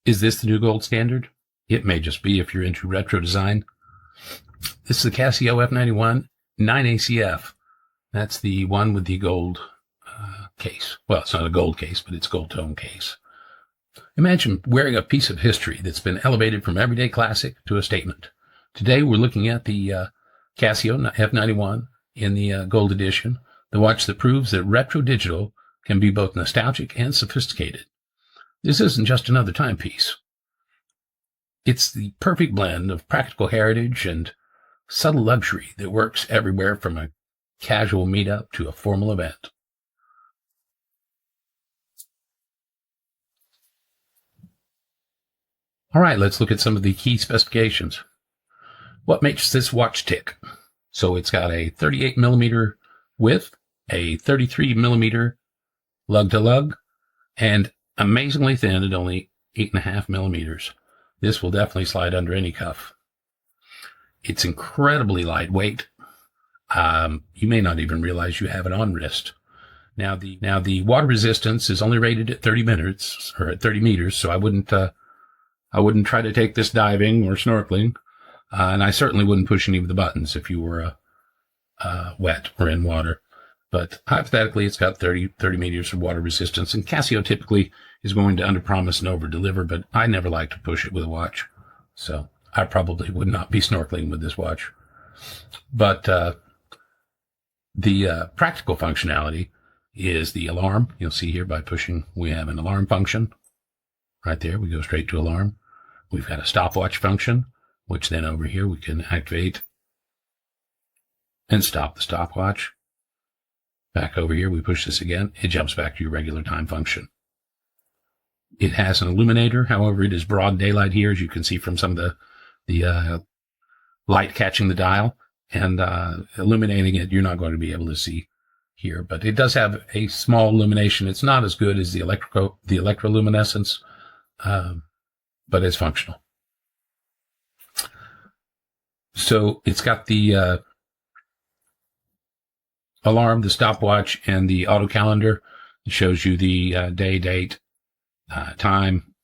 Is this the new gold standard? It may just be if you're into retro design. This is the Casio F91 9ACF. That's the one with the gold case. Well, it's not a gold case, but it's a gold tone case. Imagine wearing a piece of history that's been elevated from everyday classic to a statement. Today, we're looking at the Casio F91 in the gold edition, the watch that proves that retro digital can be both nostalgic and sophisticated. This isn't just another timepiece. It's the perfect blend of practical heritage and subtle luxury that works everywhere from a casual meetup to a formal event. All right, let's look at some of the key specifications. What makes this watch tick? So it's got a 38 millimeter width, a 33 millimeter lug to lug, and amazingly thin at only 8.5 millimeters. This will definitely slide under any cuff. It's incredibly lightweight. You may not even realize you have it on wrist. Now the water resistance is only rated at 30 meters, so I wouldn't try to take this diving or snorkeling, and I certainly wouldn't push any of the buttons if you were wet or in water. But hypothetically, it's got 30 meters of water resistance, and Casio typically is going to underpromise and overdeliver, but I never like to push it with a watch, so I probably would not be snorkeling with this watch. But the practical functionality is the alarm. You'll see here by pushing, we have an alarm function. Right there, we go straight to alarm. We've got a stopwatch function, which then over here we can activate and stop the stopwatch. Back over here, we push this again. It jumps back to your regular time function. It has an illuminator. However, it is broad daylight here, as you can see from some of the light catching the dial. And illuminating it, you're not going to be able to see here. But it does have a small illumination. It's not as good as the electroluminescence, but it's functional. So it's got the alarm, the stopwatch, and the auto calendar. It shows you the day, date, time,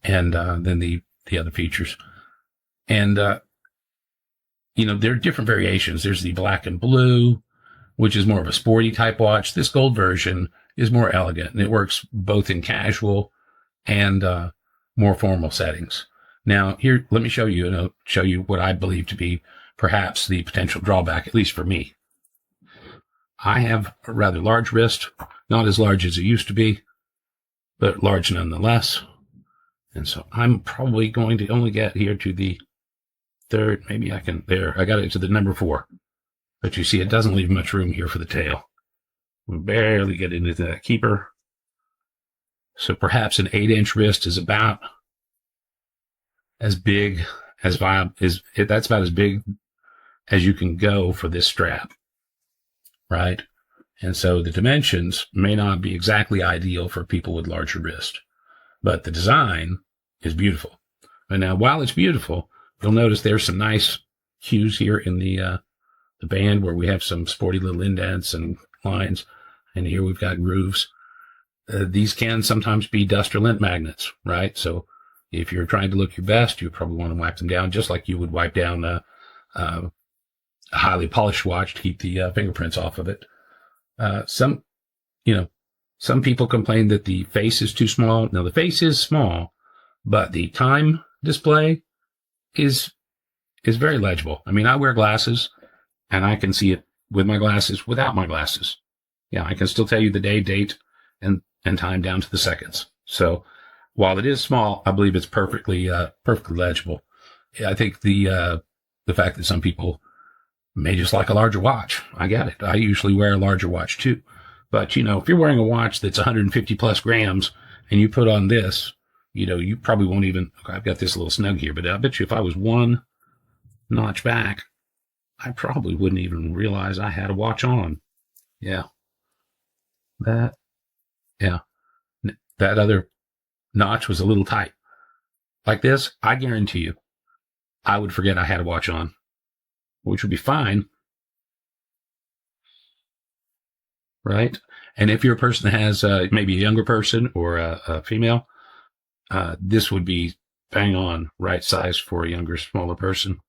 and then the other features. And there are different variations. There's the black and blue, which is more of a sporty type watch. This gold version is more elegant, and it works both in casual and more formal settings. Now, here, let me show you what I believe to be perhaps the potential drawback, at least for me. I have a rather large wrist, not as large as it used to be, but large nonetheless. And so I'm probably going to only get here to the third, maybe I can, there, I got it to the number 4. But you see, it doesn't leave much room here for the tail. We barely get into that keeper. So perhaps an 8-inch wrist is about as big as that's about as big as you can go for this strap, right? And so the dimensions may not be exactly ideal for people with larger wrist, but the design is beautiful. And now, while it's beautiful, you'll notice there's some nice hues here in the band where we have some sporty little indents and lines, and here we've got grooves. These can sometimes be dust or lint magnets, right? So if you're trying to look your best, you probably want to wipe them down just like you would wipe down a highly polished watch to keep the fingerprints off of it. Some people complain that the face is too small. Now, the face is small, but the time display is very legible. I mean, I wear glasses, and I can see it with my glasses, without my glasses. Yeah, I can still tell you the day, date, and time down to the seconds. So while it is small, I believe it's perfectly legible. I think the fact that some people may just like a larger watch, I get it. I usually wear a larger watch too. But, if you're wearing a watch that's 150 plus grams and you put on this, you probably won't even, I've got this little snug here, but I bet you if I was one notch back, I probably wouldn't even realize I had a watch on. Yeah. That other notch was a little tight. Like this, I guarantee you, I would forget I had a watch on, which would be fine. Right? And if you're a person that has maybe a younger person or a female, this would be bang on right size for a younger, smaller person.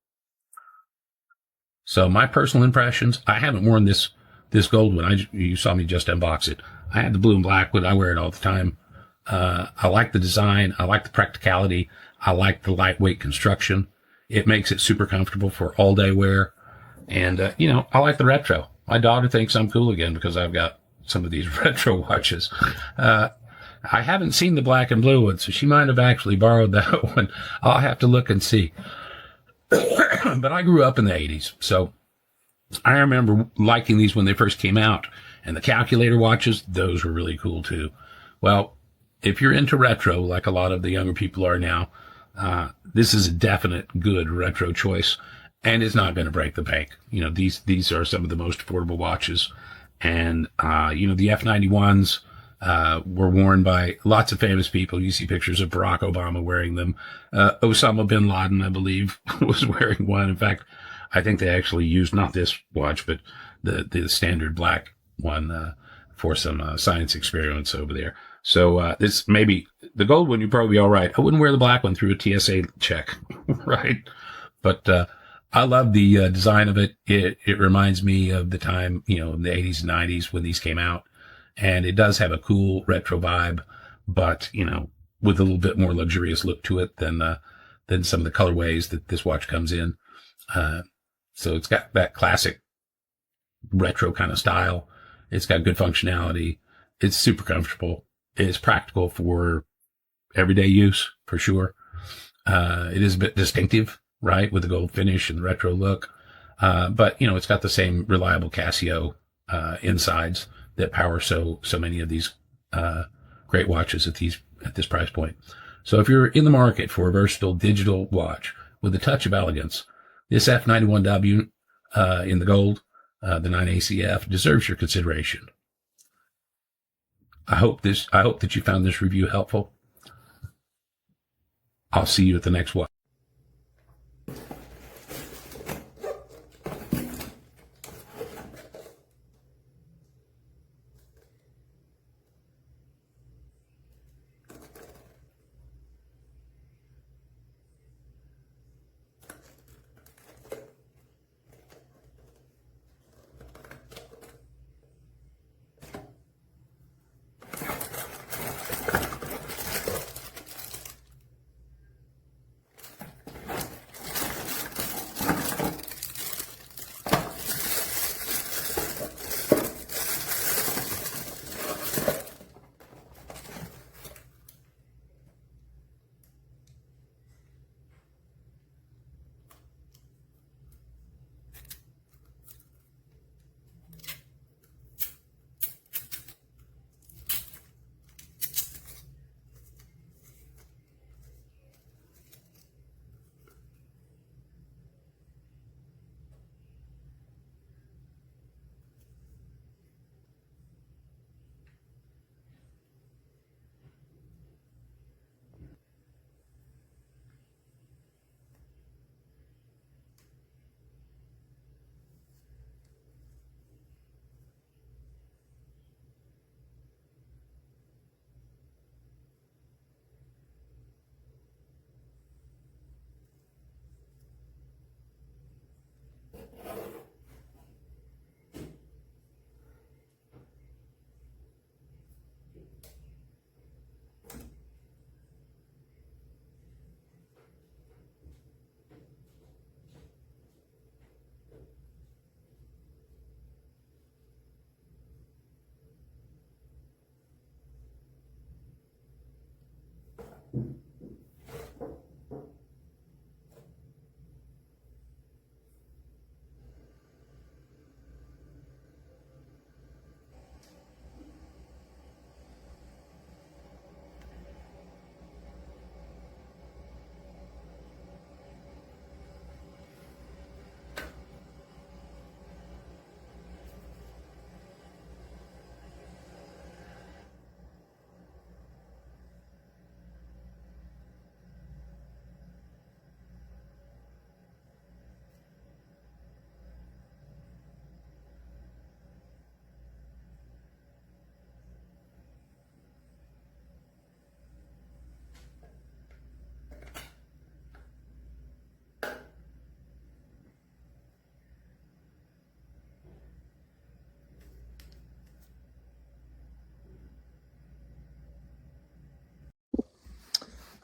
So my personal impressions, I haven't worn this gold one. You saw me just unbox it. I had the blue and black one. I wear it all the time. I like the design. I like the practicality. I like the lightweight construction. It makes it super comfortable for all day wear. And, I like the retro. My daughter thinks I'm cool again because I've got some of these retro watches. I haven't seen the black and blue one, so she might have actually borrowed that one. I'll have to look and see. But I grew up in the 80s, so I remember liking these when they first came out. And the calculator watches, those were really cool too. Well, if you're into retro, like a lot of the younger people are now, this is a definite good retro choice, and it's not going to break the bank. These are some of the most affordable watches, and the F91s were worn by lots of famous people. You see pictures of Barack Obama wearing them. Osama bin Laden, I believe, was wearing one. In fact, I think they actually used not this watch, but the standard black one for some science experiments over there. So this maybe the gold one, you'd probably be all right. I wouldn't wear the black one through a TSA check, right? But I love the design of it. It reminds me of the time, in the 80s and 90s when these came out. And it does have a cool retro vibe, but, with a little bit more luxurious look to it than some of the colorways that this watch comes in. So it's got that classic retro kind of style. It's got good functionality. It's super comfortable. It's practical for everyday use, for sure. It is a bit distinctive, right, with the gold finish and the retro look. But, it's got the same reliable Casio insides that power so many of these great watches at this price point. So if you're in the market for a versatile digital watch with a touch of elegance, this F91W in the gold, the 9ACF, deserves your consideration. I hope that you found this review helpful. I'll see you at the next one.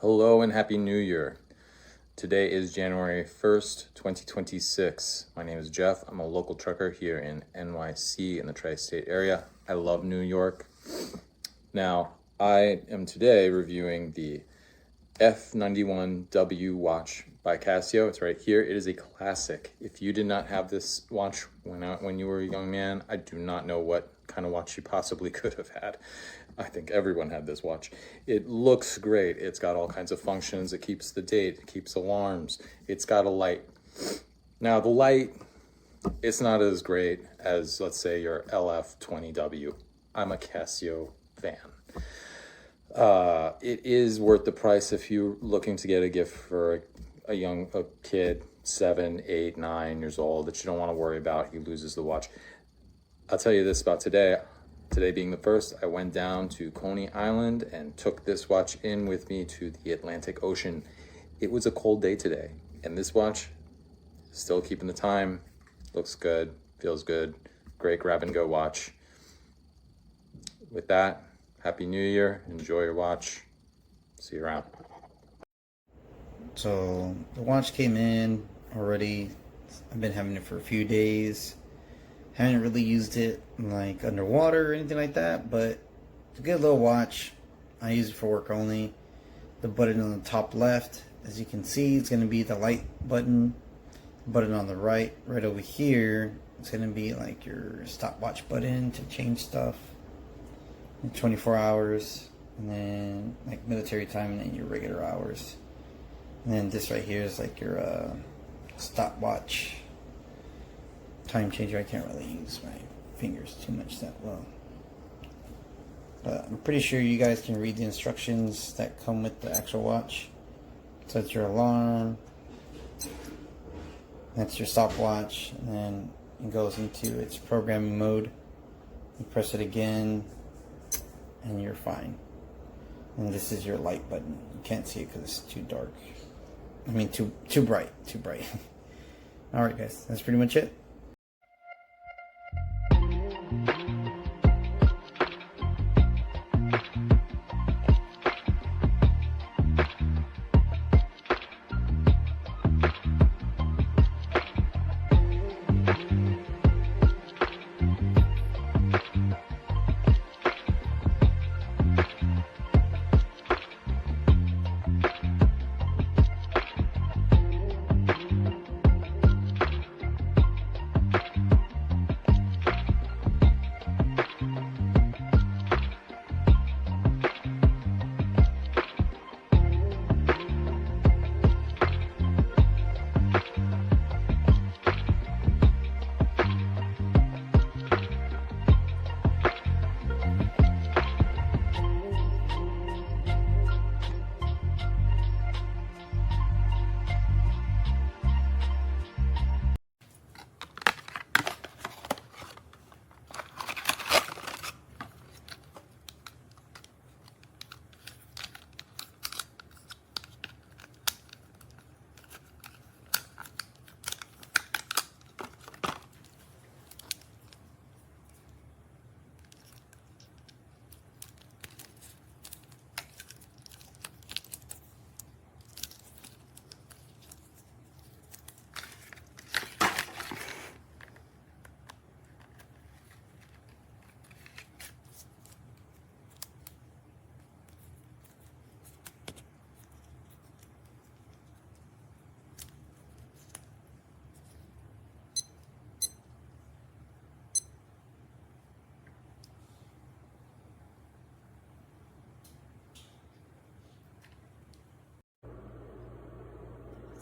Hello and Happy New Year. Today is January 1st, 2026. My name is Jeff. I'm a local trucker here in NYC in the tri-state area. I love New York. Now, I am today reviewing the F91W watch by Casio. It's right here. It is a classic. If you did not have this watch when you were a young man, I do not know what kind of watch you possibly could have had. I think everyone had this watch. It looks great. It's got all kinds of functions. It keeps the date. It keeps alarms. It's got a light. Now, the light, it's not as great as, let's say, your LF20W. I'm a Casio fan. It is worth the price if you're looking to get a gift for a kid, 7, 8, 9 years old, that you don't want to worry about. He loses the watch. I'll tell you this about today. Today being the 1st, I went down to Coney Island and took this watch in with me to the Atlantic Ocean. It was a cold day today, and this watch is still keeping the time. Looks good, feels good. Great grab and go watch. With that, Happy New Year. Enjoy your watch. See you around. So the watch came in already. I've been having it for a few days. Haven't really used it like underwater or anything like that, but it's a good little watch. I use it for work only. The button on the top left, as you can see, it's going to be the light button. The button on the right over here, it's going to be like your stopwatch button to change stuff in 24 hours, and then like military time, and then your regular hours. And then this right here is like your stopwatch time changer. I can't really use my fingers too much that well, but I'm pretty sure you guys can read the instructions that come with the actual watch. So that's your alarm, that's your stopwatch, and then it goes into its programming mode. You press it again and you're fine. And this is your light button. You can't see it because it's too dark. I mean too bright. Alright guys, that's pretty much it.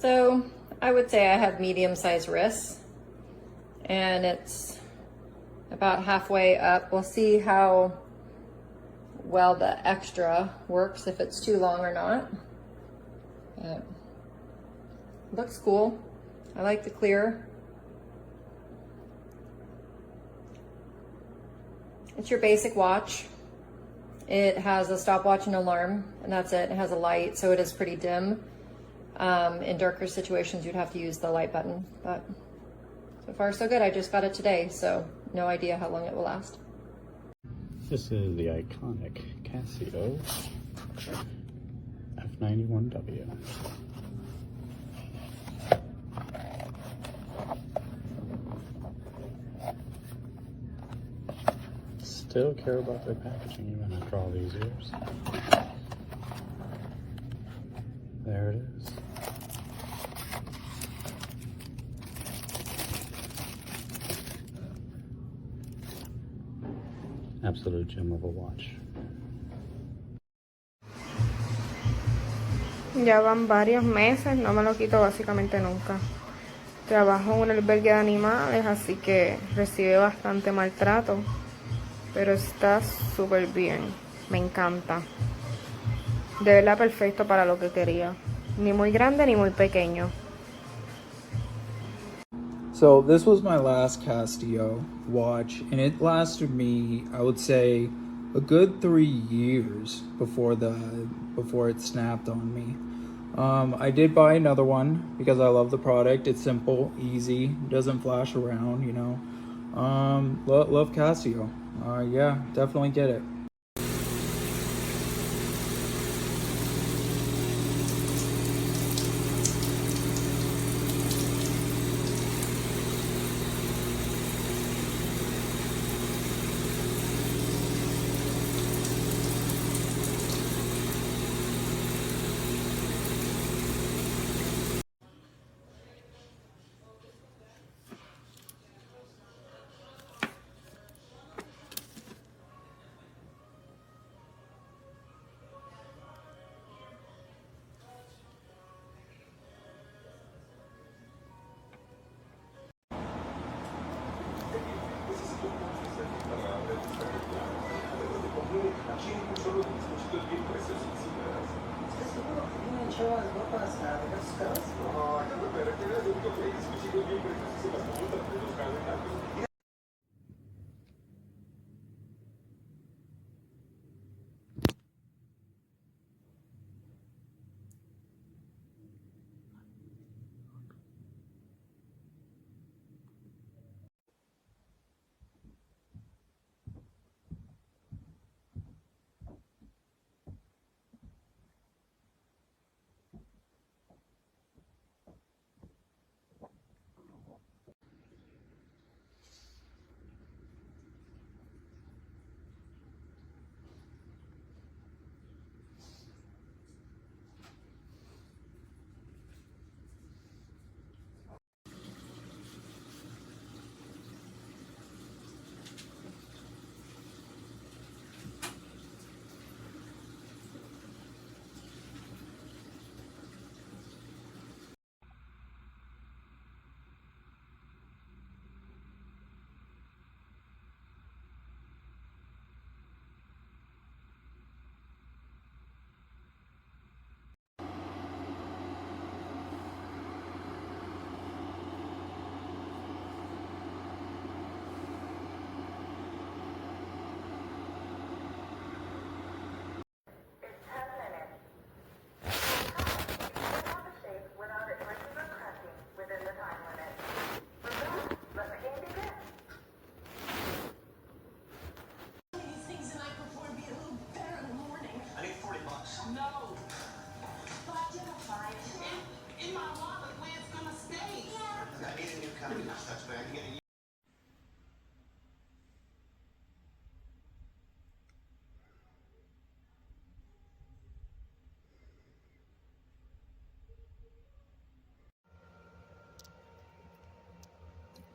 So I would say I have medium-sized wrists, and it's about halfway up. We'll see how well the extra works, if it's too long or not. Looks cool. I like the clear. It's your basic watch. It has a stopwatch and alarm, and that's it. It has a light, so it is pretty dim. In darker situations, you'd have to use the light button, but so far so good. I just got it today, so no idea how long it will last. This is the iconic Casio F91W. Still care about their packaging even after all these years. There it is. Absolute gem of a watch. Ya van varios meses, no me lo quito básicamente nunca. Trabajo en un albergue de animales, así que recibe bastante maltrato, pero está súper bien, me encanta. De verdad perfecto para lo que quería. Ni muy grande ni muy pequeño. So this was my last Casio watch, and it lasted me, I would say, a good 3 years before it snapped on me. I did buy another one because I love the product. It's simple, easy, doesn't flash around, you know. Love Casio. Yeah, definitely get it.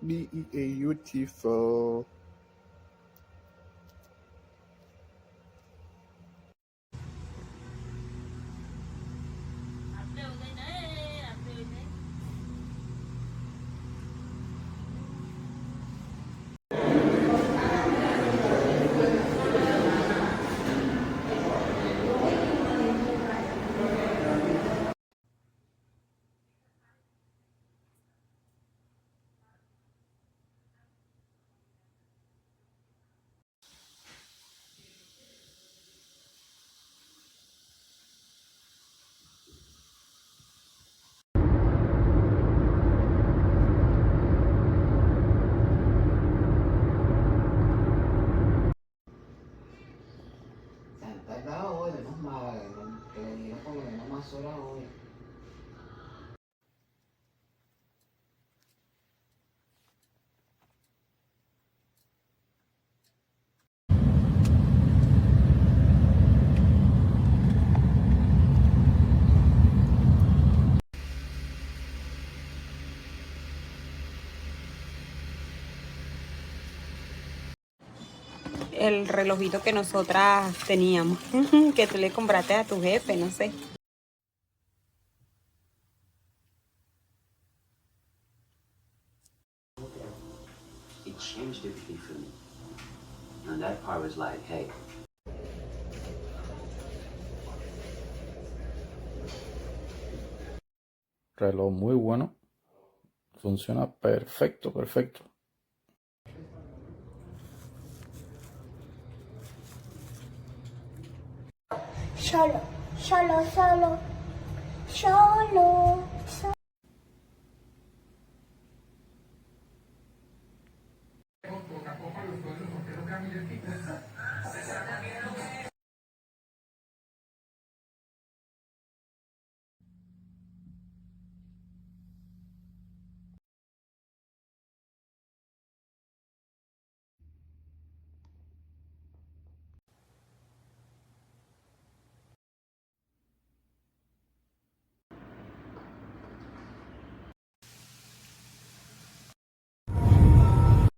Beautiful. tardado hoy, menos mal, que le dieron por lo menos más horas hoy. El relojito que nosotras teníamos, que tú le compraste a tu jefe, no sé. It changed everything for me. And that part was like, hey. Reloj muy bueno. Funciona perfecto, perfecto. Solo, solo, solo, solo, solo.